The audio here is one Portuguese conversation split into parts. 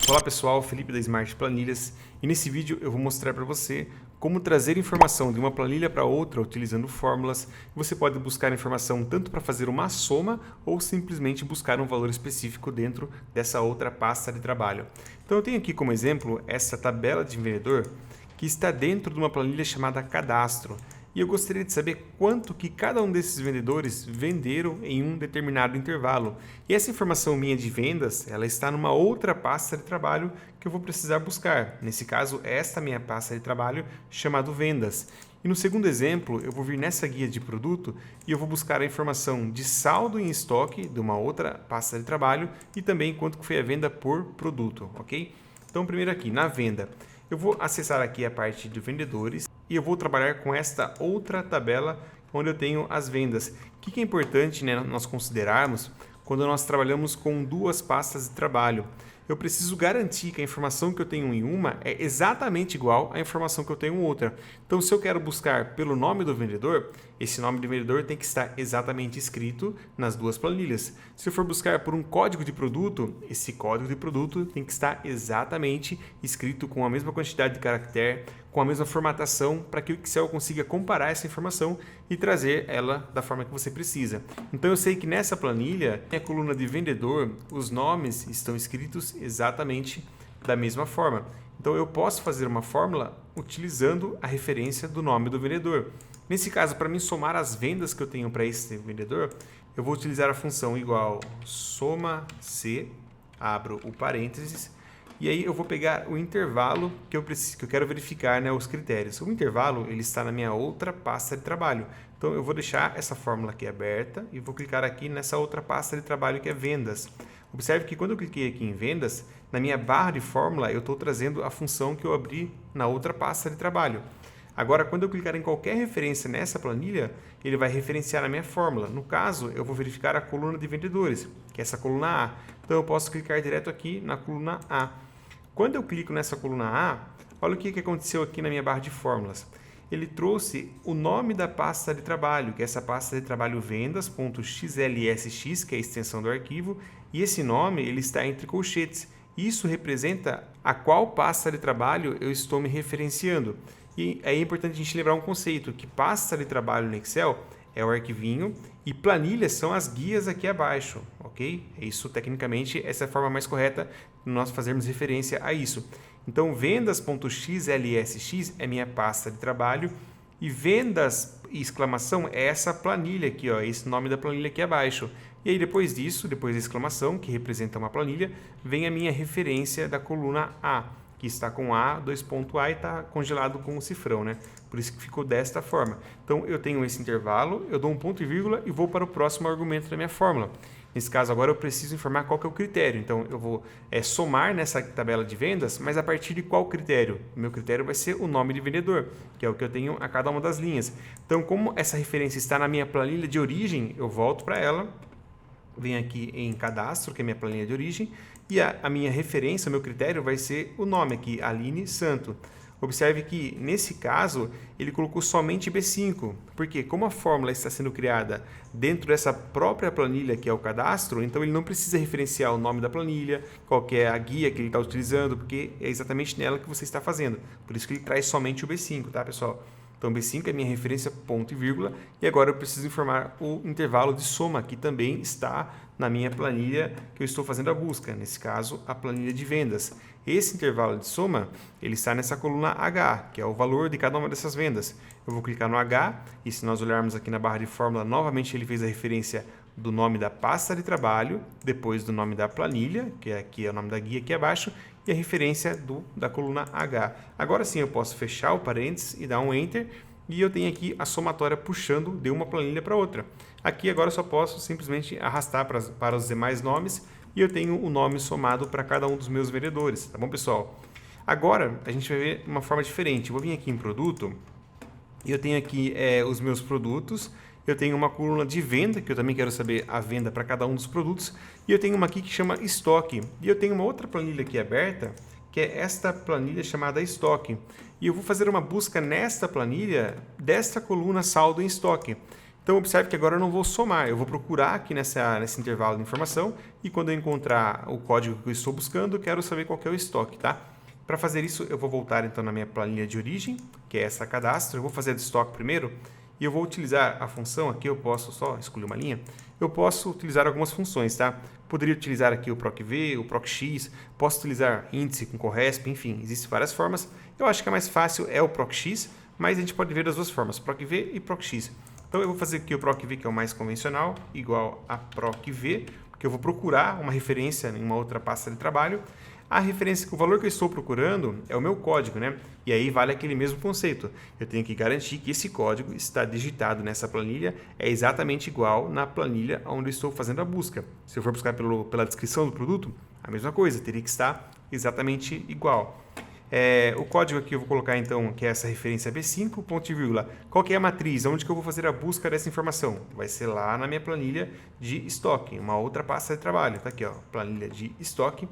Olá pessoal, Felipe da Smart Planilhas, e nesse vídeo eu vou mostrar para você como trazer informação de uma planilha para outra utilizando fórmulas. Você pode buscar informação tanto para fazer uma soma ou simplesmente buscar um valor específico dentro dessa outra pasta de trabalho. Então eu tenho aqui como exemplo essa tabela de vendedor que está dentro de uma planilha chamada Cadastro. E eu gostaria de saber quanto que cada um desses vendedores venderam em um determinado intervalo. E essa informação minha de vendas, ela está numa outra pasta de trabalho que eu vou precisar buscar. Nesse caso, esta minha pasta de trabalho chamada Vendas. E no segundo exemplo, eu vou vir nessa guia de produto e eu vou buscar a informação de saldo em estoque de uma outra pasta de trabalho e também quanto que foi a venda por produto, ok? Então, primeiro aqui, na venda, eu vou acessar aqui a parte de vendedores e eu vou trabalhar com esta outra tabela onde eu tenho as vendas. O que é importante, né, nós considerarmos quando nós trabalhamos com duas pastas de trabalho? Eu preciso garantir que a informação que eu tenho em uma é exatamente igual à informação que eu tenho em outra. Então, se eu quero buscar pelo nome do vendedor, esse nome do vendedor tem que estar exatamente escrito nas duas planilhas. Se eu for buscar por um código de produto, esse código de produto tem que estar exatamente escrito com a mesma quantidade de caractere, com a mesma formatação, para que o Excel consiga comparar essa informação e trazer ela da forma que você precisa. Então eu sei que nessa planilha, na coluna de vendedor, os nomes estão escritos exatamente da mesma forma. Então eu posso fazer uma fórmula utilizando a referência do nome do vendedor. Nesse caso, para mim somar as vendas que eu tenho para esse vendedor, eu vou utilizar a função igual soma C, abro o parênteses, e aí eu vou pegar o intervalo que eu quero verificar, né, os critérios. O intervalo ele está na minha outra pasta de trabalho. Então eu vou deixar essa fórmula aqui aberta e vou clicar aqui nessa outra pasta de trabalho que é vendas. Observe que quando eu cliquei aqui em vendas, na minha barra de fórmula eu estou trazendo a função que eu abri na outra pasta de trabalho. Agora, quando eu clicar em qualquer referência nessa planilha, ele vai referenciar a minha fórmula. No caso, eu vou verificar a coluna de vendedores, que é essa coluna A. Então eu posso clicar direto aqui na coluna A. Quando eu clico nessa coluna A, olha o que aconteceu aqui na minha barra de fórmulas. Ele trouxe o nome da pasta de trabalho, que é essa pasta de trabalho vendas.xlsx, que é a extensão do arquivo, e esse nome ele está entre colchetes. Isso representa a qual pasta de trabalho eu estou me referenciando. E é importante a gente lembrar um conceito, que pasta de trabalho no Excel é o arquivinho e planilhas são as guias aqui abaixo, ok? Isso, tecnicamente, essa é a forma mais correta de nós fazermos referência a isso. Então, vendas.xlsx é minha pasta de trabalho e vendas, exclamação, é essa planilha aqui, ó, esse nome da planilha aqui abaixo. E aí, depois disso, depois da exclamação, que representa uma planilha, vem a minha referência da coluna A, que está com A, 2.A e está congelado com o cifrão, né? Por isso que ficou desta forma. Então, eu tenho esse intervalo, eu dou um ponto e vírgula e vou para o próximo argumento da minha fórmula. Nesse caso, agora eu preciso informar qual que é o critério. Então, eu vou somar nessa tabela de vendas, mas a partir de qual critério? O meu critério vai ser o nome de vendedor, que é o que eu tenho a cada uma das linhas. Então, como essa referência está na minha planilha de origem, eu volto para ela, venho aqui em cadastro, que é a minha planilha de origem, e a minha referência, o meu critério vai ser o nome aqui, Aline Santo. Observe que, nesse caso, ele colocou somente B5, porque como a fórmula está sendo criada dentro dessa própria planilha que é o cadastro, então ele não precisa referenciar o nome da planilha, qual que é a guia que ele está utilizando, porque é exatamente nela que você está fazendo. Por isso que ele traz somente o B5, tá, pessoal? Então, B5 é minha referência, ponto e vírgula, e agora eu preciso informar o intervalo de soma, que também está na minha planilha que eu estou fazendo a busca, nesse caso, a planilha de vendas. Esse intervalo de soma, ele está nessa coluna H, que é o valor de cada uma dessas vendas. Eu vou clicar no H, e se nós olharmos aqui na barra de fórmula, novamente ele fez a referência do nome da pasta de trabalho, depois do nome da planilha, que aqui é o nome da guia aqui abaixo, e a referência da coluna H. Agora sim eu posso fechar o parênteses e dar um Enter, e eu tenho aqui a somatória puxando de uma planilha para outra. Aqui agora eu só posso simplesmente arrastar para os demais nomes, e eu tenho o nome somado para cada um dos meus vendedores, tá bom, pessoal? Agora a gente vai ver uma forma diferente. Eu vou vir aqui em produto, e eu tenho aqui os meus produtos, eu tenho uma coluna de venda, que eu também quero saber a venda para cada um dos produtos, e eu tenho uma aqui que chama estoque, e eu tenho uma outra planilha aqui aberta, que é esta planilha chamada estoque, e eu vou fazer uma busca nesta planilha, desta coluna saldo em estoque. Então observe que agora eu não vou somar, eu vou procurar aqui nesse intervalo de informação e quando eu encontrar o código que eu estou buscando, eu quero saber qual que é o estoque, tá? Para fazer isso, eu vou voltar então na minha planilha de origem, que é essa cadastro, eu vou fazer a de estoque primeiro e eu vou utilizar a função, aqui eu posso só escolher uma linha, eu posso utilizar algumas funções, tá? Poderia utilizar aqui o PROC-V, o PROC-X, posso utilizar índice com CORRESP, enfim, existem várias formas. Eu acho que a mais fácil é o PROC-X, mas a gente pode ver das duas formas, PROC-V e PROC-X. Então eu vou fazer aqui o PROC-V, que é o mais convencional, igual a PROC-V, porque eu vou procurar uma referência em uma outra pasta de trabalho. A referência, o valor que eu estou procurando é o meu código, né? E aí vale aquele mesmo conceito. Eu tenho que garantir que esse código está digitado nessa planilha, é exatamente igual na planilha onde eu estou fazendo a busca. Se eu for buscar pela descrição do produto, a mesma coisa, teria que estar exatamente igual. O código aqui eu vou colocar então, que é essa referência B5, ponto e vírgula. Qual que é a matriz? Onde que eu vou fazer a busca dessa informação? Vai ser lá na minha planilha de estoque, uma outra pasta de trabalho. Tá aqui, ó, planilha de estoque.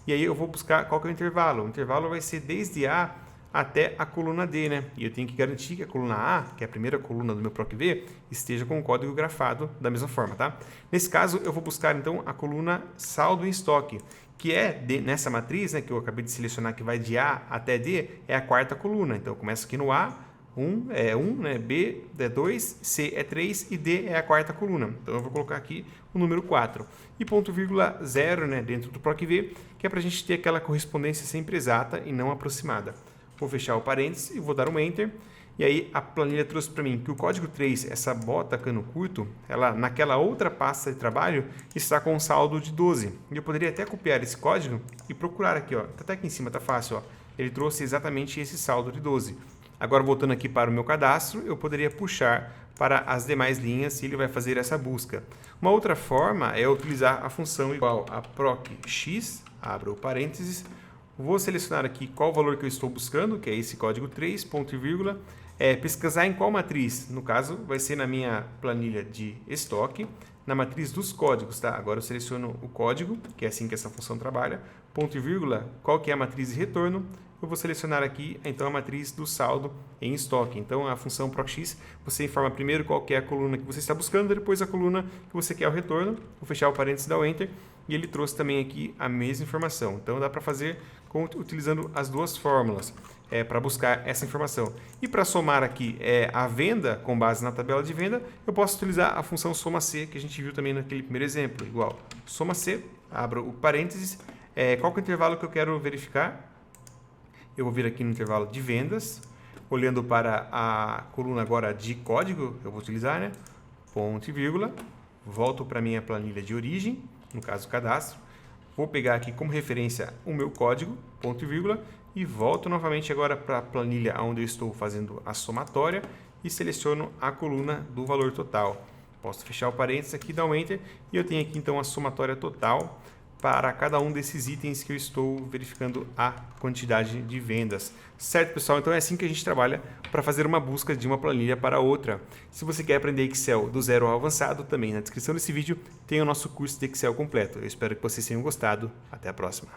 E aí eu vou buscar qual que é o intervalo. O intervalo vai ser desde A até a coluna D, né? E eu tenho que garantir que a coluna A, que é a primeira coluna do meu PROC-V, esteja com o código grafado da mesma forma, tá? Nesse caso, eu vou buscar então a coluna saldo em estoque, que é nessa matriz, né, que eu acabei de selecionar, que vai de A até D, é a quarta coluna. Então eu começo aqui no A, 1 é 1, né? B é 2, C é 3 e D é a quarta coluna. Então eu vou colocar aqui o número 4. E ponto vírgula 0, né, dentro do PROC-V, que é para a gente ter aquela correspondência sempre exata e não aproximada. Vou fechar o parênteses e vou dar um Enter. E aí a planilha trouxe para mim que o código 3, essa bota cano curto, ela naquela outra pasta de trabalho está com um saldo de 12. E eu poderia até copiar esse código e procurar aqui, ó. Tá até aqui em cima, tá fácil, ó. Ele trouxe exatamente esse saldo de 12. Agora, voltando aqui para o meu cadastro, eu poderia puxar para as demais linhas e ele vai fazer essa busca. Uma outra forma é utilizar a função igual a PROC-X, abro o parênteses, vou selecionar aqui qual o valor que eu estou buscando, que é esse código 3, ponto e vírgula, pesquisar em qual matriz, no caso vai ser na minha planilha de estoque, na matriz dos códigos, tá? Agora eu seleciono o código, que é assim que essa função trabalha, ponto e vírgula, qual que é a matriz de retorno, eu vou selecionar aqui, então, a matriz do saldo em estoque. Então, a função PROC-X, você informa primeiro qual que é a coluna que você está buscando, depois a coluna que você quer o retorno. Vou fechar o parênteses e dar o Enter. E ele trouxe também aqui a mesma informação. Então, dá para fazer utilizando as duas fórmulas para buscar essa informação. E para somar aqui a venda, com base na tabela de venda, eu posso utilizar a função soma-C, que a gente viu também naquele primeiro exemplo. Igual, soma-C, abro o parênteses, qual que é o intervalo que eu quero verificar? Eu vou vir aqui no intervalo de vendas, olhando para a coluna agora de código, eu vou utilizar, né? Ponto e vírgula, volto para a minha planilha de origem, no caso cadastro, vou pegar aqui como referência o meu código, ponto e vírgula, e volto novamente agora para a planilha onde eu estou fazendo a somatória e seleciono a coluna do valor total. Posso fechar o parênteses aqui, dar um Enter, e eu tenho aqui então a somatória total para cada um desses itens que eu estou verificando a quantidade de vendas. Certo, pessoal? Então é assim que a gente trabalha para fazer uma busca de uma planilha para outra. Se você quer aprender Excel do zero ao avançado, também na descrição desse vídeo tem o nosso curso de Excel completo. Eu espero que vocês tenham gostado. Até a próxima.